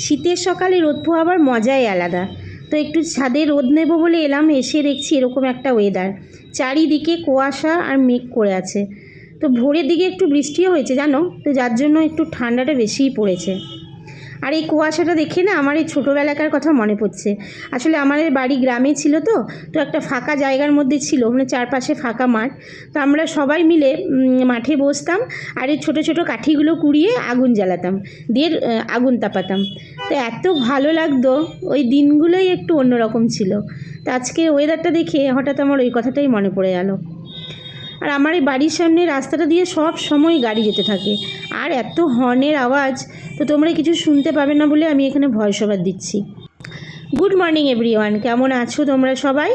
শীতের সকালে রোদ পোহাবার মজাই আলাদা। তো একটু ছাদে রোদ নেব বলে এলাম, এসে দেখছি এরকম একটা ওয়েদার, চারিদিকে কুয়াশা আর মেঘ করে আছে। তো ভোরের দিকে একটু বৃষ্টিও হয়েছে জানো, তো যার জন্য একটু ঠান্ডাটা বেশিই পড়েছে। আর এই কুয়াশাটা দেখে না আমার এই ছোটোবেলাকার কথা মনে পড়ছে। আসলে আমাদের বাড়ি গ্রামে ছিল, তো একটা ফাঁকা জায়গার মধ্যে ছিল, মানে চারপাশে ফাঁকা মাঠ। তো আমরা সবাই মিলে মাঠে বসতাম আর এই ছোটো ছোটো কাঠিগুলো কুড়িয়ে আগুন জ্বালাতাম, দিয়ে আগুন তাপাতাম। তো এত ভালো লাগতো, ওই দিনগুলোই একটু অন্যরকম ছিল। তো আজকে ওয়েদারটা দেখে হঠাৎ আমার ওই কথাটাই মনে পড়ে গেল। আর আমার এই বাড়ির সামনে রাস্তাটা দিয়ে সব সময় গাড়ি যেতে থাকে, আর এত হর্নের আওয়াজ, তো তোমরা কিছু শুনতে পাবে না বলে আমি এখানে ভয়েস ওভার দিচ্ছি। গুড মর্নিং এভরিওয়ান, কেমন আছো তোমরা সবাই?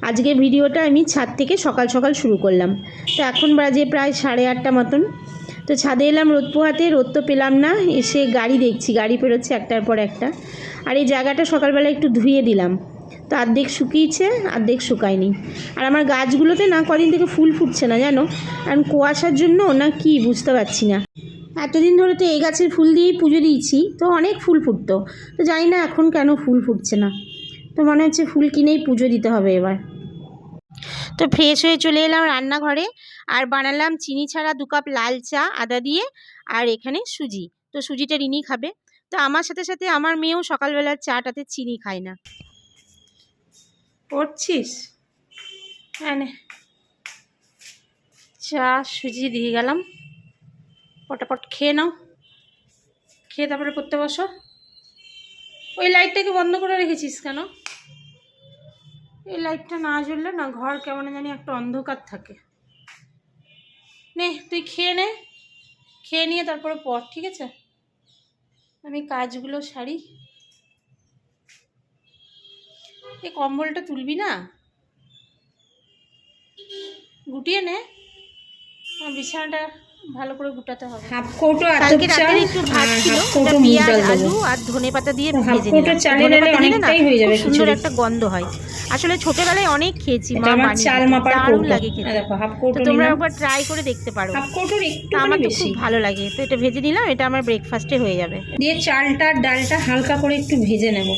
আজকে ভিডিওটা আমি ছাদ থেকে সকাল সকাল শুরু করলাম। তো এখন বাজে প্রায় 8:30 মতন। তো ছাদে এলাম রোদ পোহাতে, রোদ তো পেলাম না, এসে গাড়ি দেখছি, গাড়ি পেরোচ্ছে একটার পর একটা। আর এই জায়গাটা সকালবেলা একটু ধুয়ে দিলাম, তো অর্ধেক শুকিয়েছে অর্ধেক শুকায়নি। আর আমার গাছগুলোতে না কদিন থেকে ফুল ফুটছে না জানো, কারণ কুয়াশার জন্য না কি বুঝতে পারছি না। এতদিন ধরে তো এই গাছের ফুল দিয়েই পুজো দিয়েছি, তো অনেক ফুল ফুটতো, তো জানি না এখন কেন ফুল ফুটছে না। তো মনে হচ্ছে ফুল কিনেই পুজো দিতে হবে এবার। তো ফ্রেশ হয়ে চলে এলাম রান্নাঘরে, আর বানালাম চিনি ছাড়া 2 কাপ লাল চা আদা দিয়ে, আর এখানে সুজি। তো সুজিটা রিনি খাবে, তো আমার সাথে সাথে আমার মেয়েও সকালবেলার চাটাতে চিনি খায় না। পড়ছিস? হ্যাঁ, চা সুজি দিয়ে গেলাম, পটাপট খেয়ে নাও, খেয়ে তারপরে পড়তে বসো। ওই লাইটটাকে বন্ধ করে রেখেছিস কেন? এই লাইটটা না জ্বললে না ঘর কেমন জানি একটা অন্ধকার থাকে। নে তুই খেয়ে নে, খেয়ে নিয়ে তারপরে পড়, ঠিক আছে? আমি কাজগুলো সারি। এই কম্বলটা তুলবি না, গুটিয়ে নে, বিছানাটা ভালো করে গুটাতে হবে। হাফ কৌটো কালকে রাতে একটু ভাত ছিল, পেঁয়াজ আলু আর ধনেপাতা দিয়ে ভেজে নিলাম। ধনেপাতা দিলে না খুব সুন্দর একটা গন্ধ হয়। আসলে ছোটবেলায় অনেক খেয়েছি, মা বানিয়ে দারুণ লাগে খেতে। তো তোমরা একবার ট্রাই করে দেখতে পারো, আমার তো খুব ভালো লাগে। তো এটা ভেজে নিলাম, এটা আমার ব্রেকফাস্টে হয়ে যাবে। দিয়ে চালটা ডালটা হালকা করে একটু ভেজে নেব।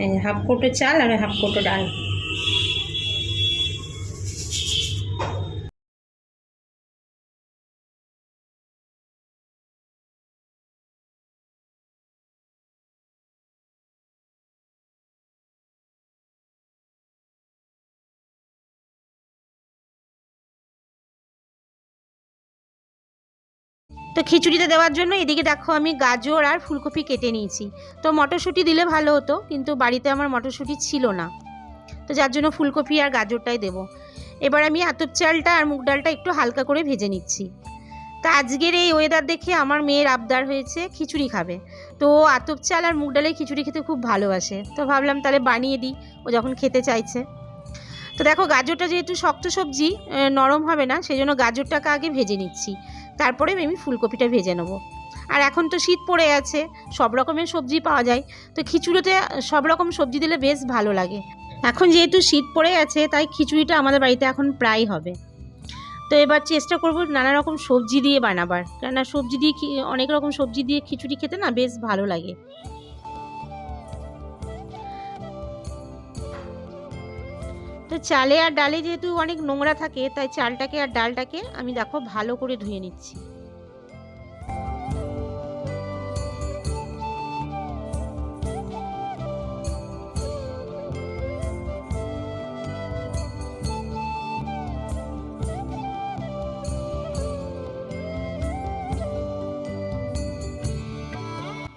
এই হাফ কৌটো চাল আর হাফ কৌটো ডাল। তো খিচুড়িতে দেওয়ার জন্য এদিকে দেখো আমি গাজর আর ফুলকপি কেটে নিয়েছি। তো মটরশুঁটি দিলে ভালো হতো, কিন্তু বাড়িতে আমার মটরশুঁটি ছিল না, তো যার জন্য ফুলকপি আর গাজরটাই দেবো। এবার আমি আতপ চালটা আর মুগ ডালটা একটু হালকা করে ভেজে নিচ্ছি। তা আজকের এই ওয়েদার দেখে আমার মেয়ের আবদার হয়েছে খিচুড়ি খাবে, তো আতপ চাল আর মুগ ডালের খিচুড়ি খেতে খুব ভালোবাসে, তো ভাবলাম তাহলে বানিয়ে দিই ও যখন খেতে চাইছে। তো দেখো গাজরটা যেহেতু শক্ত সবজি, নরম হবে না, সেই জন্য গাজরটাকে আগে ভেজে নিচ্ছি, তারপরে আমি ফুলকপিটা ভেজে নেবো। আর এখন তো শীত পড়ে আছে, সব রকমের সবজি পাওয়া যায়, তো খিচুড়িতে সব রকম সবজি দিলে বেশ ভালো লাগে। এখন যেহেতু শীত পড়ে গেছে, তাই খিচুড়িটা আমাদের বাড়িতে এখন প্রায় হবে। তো এবার চেষ্টা করব নানা রকম সবজি দিয়ে বানাবার, কেননা সবজি দিয়ে অনেক রকম সবজি দিয়ে খিচুড়ি খেতে না বেশ ভালো লাগে। তো চালে আর ডালে যেহেতু অনেক নোংরা থাকে, তাই চালটাকে আর ডালটাকে আমি দেখো ভালো করে ধুয়ে নিচ্ছি।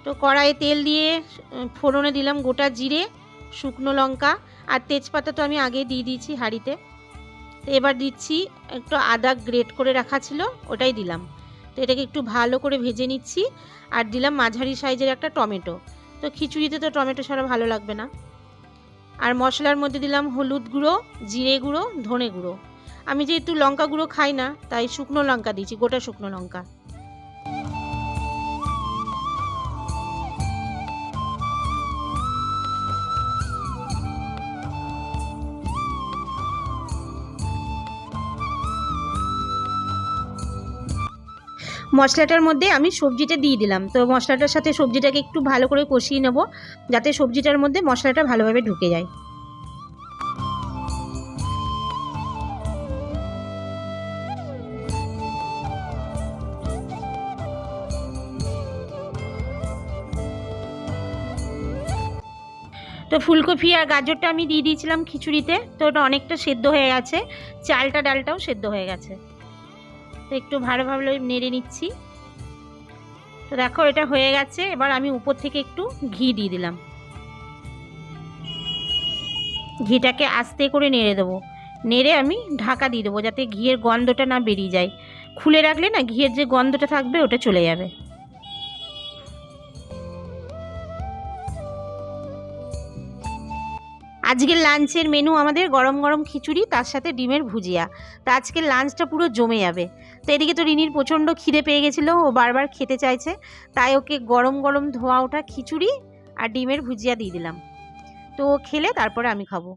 তো কড়াইয়ে তেল দিয়ে ফোড়নে দিলাম গোটা জিরে, শুকনো লঙ্কা আর তেজপাতা, তো আমি আগেই দিয়ে দিয়েছি হাঁড়িতে। তো এবার দিচ্ছি একটু আদা গ্রেট করে রাখা ছিল, ওটাই দিলাম। তো এটাকে একটু ভালো করে ভেজে নিচ্ছি, আর দিলাম মাঝারি সাইজের একটা টমেটো। তো খিচুড়িতে তো টমেটো ছাড়া ভালো লাগবে না। আর মশলার মধ্যে দিলাম হলুদ গুঁড়ো, জিরে গুঁড়ো, ধনে গুঁড়ো। আমি যেহেতু লঙ্কা গুঁড়ো খাই না, তাই শুকনো লঙ্কা দিয়েছি, গোটা শুকনো লঙ্কা। মশলাটার মধ্যে আমি সবজিটা দিয়ে দিলাম। তো মশলাটার সাথে সবজিটাকে একটু ভালো করে কষিয়ে নেব, যাতে সবজিটার মধ্যে মশলাটা ভালোভাবে ঢুকে যায়। তো ফুলকপি আর গাজরটা আমি দিয়ে দিয়েছিলাম খিচুড়িতে, তো ওটা অনেকটা সেদ্ধ হয়ে গেছে, চালটা ডালটাও সেদ্ধ হয়ে গেছে। তো একটু ভালোভাবে নেড়ে নিচ্ছি। তো দেখো এটা হয়ে গেছে। এবার আমি উপর থেকে একটু ঘি দিয়ে দিলাম। ঘিটাকে আস্তে করে নেড়ে দেবো, নেড়ে আমি ঢাকা দিয়ে দেবো, যাতে ঘিয়ের গন্ধটা না বেরিয়ে যায়। খুলে রাখলে না ঘিয়ের যে গন্ধটা থাকবে ওটা চলে যাবে। আজকের লাঞ্চের মেনু আমাদের গরম গরম খিচুড়ি, তার সাথে ডিমের ভুজিয়া। তো আজকের লাঞ্চটা পুরো জমে যাবে। তো এদিকে তো রিনির প্রচণ্ড খিদে পেয়ে গেছিলো, ও বারবার খেতে চাইছে, তাই ওকে গরম গরম ধোয়া ওঠা খিচুড়ি আর ডিমের ভুজিয়া দিয়ে দিলাম। তো ও খেলে তারপরে আমি খাবো।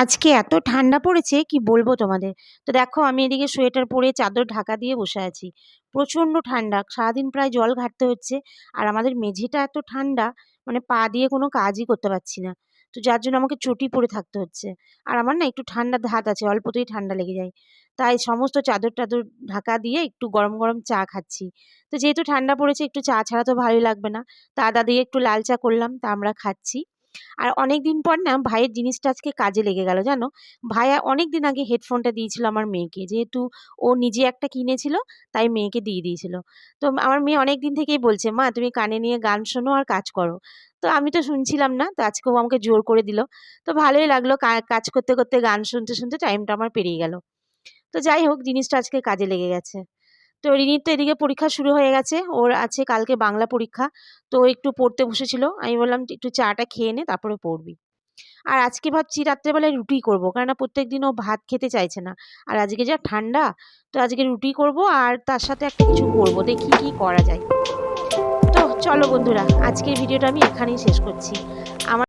আজকে এত ঠান্ডা পড়েছে কি বলবো তোমাদের। তো দেখো আমি এদিকে সোয়েটার পরে চাদর ঢাকা দিয়ে বসে আছি। প্রচণ্ড ঠান্ডা, সারাদিন প্রায় জল ঘাটতে হচ্ছে। আর আমাদের মেঝেটা এত ঠান্ডা, মানে পা দিয়ে কোনো কাজই করতে পারছি না। তো যার জন্য আমাকে চটি পরে থাকতে হচ্ছে। আর আমার না একটু ঠান্ডার ধাত আছে, অল্পতেই ঠান্ডা লেগে যায়। তাই সমস্ত চাদর টাদর ঢাকা দিয়ে একটু গরম গরম চা খাচ্ছি। তো যেহেতু ঠান্ডা পড়েছে, একটু চা ছাড়া তো ভালোই লাগবে না। তা আদা দিয়ে একটু লাল চা করলাম, তা আমরা খাচ্ছি। আর অনেক দিন পর না ভাইয়ের জিনিসটা আজকে কাজে লেগে গেল জানো। ভাইয়া অনেক দিন আগে হেডফোনটা দিয়েছিল আমার মেয়েকে, যেহেতু ও নিজে একটা কিনেছিল, তাই মেয়েকে দিয়ে দিয়েছিল। তো আমার মেয়ে অনেক দিন থেকেই বলছে, মা তুমি কানে নিয়ে গান শোনো আর কাজ করো। তো আমি তো শুনছিলাম না, তো আজকেও আমাকে জোর করে দিল। তো ভালোই লাগলো, কাজ করতে করতে গান শুনতে শুনতে টাইমটা আমার পেরিয়ে গেল। তো যাই হোক, জিনিসটা আজকে কাজে লেগে গেছে। তো রিনির তো এদিকে পরীক্ষা শুরু হয়ে গেছে, ওর আছে কালকে বাংলা পরীক্ষা। তো ও একটু পড়তে বসেছিল, আমি বললাম একটু চাটা খেয়ে নে তারপরে পড়বি। আর আজকে ভাবছি রাত্রেবেলায় রুটি করবো, কেননা প্রত্যেকদিন ও ভাত খেতে চাইছে না। আর আজকে যা ঠান্ডা, তো আজকে রুটি করব আর তার সাথে একটা কিছু করবো, দেখি কি করা যায়। তো চলো বন্ধুরা, আজকের ভিডিওটা আমি এখানেই শেষ করছি।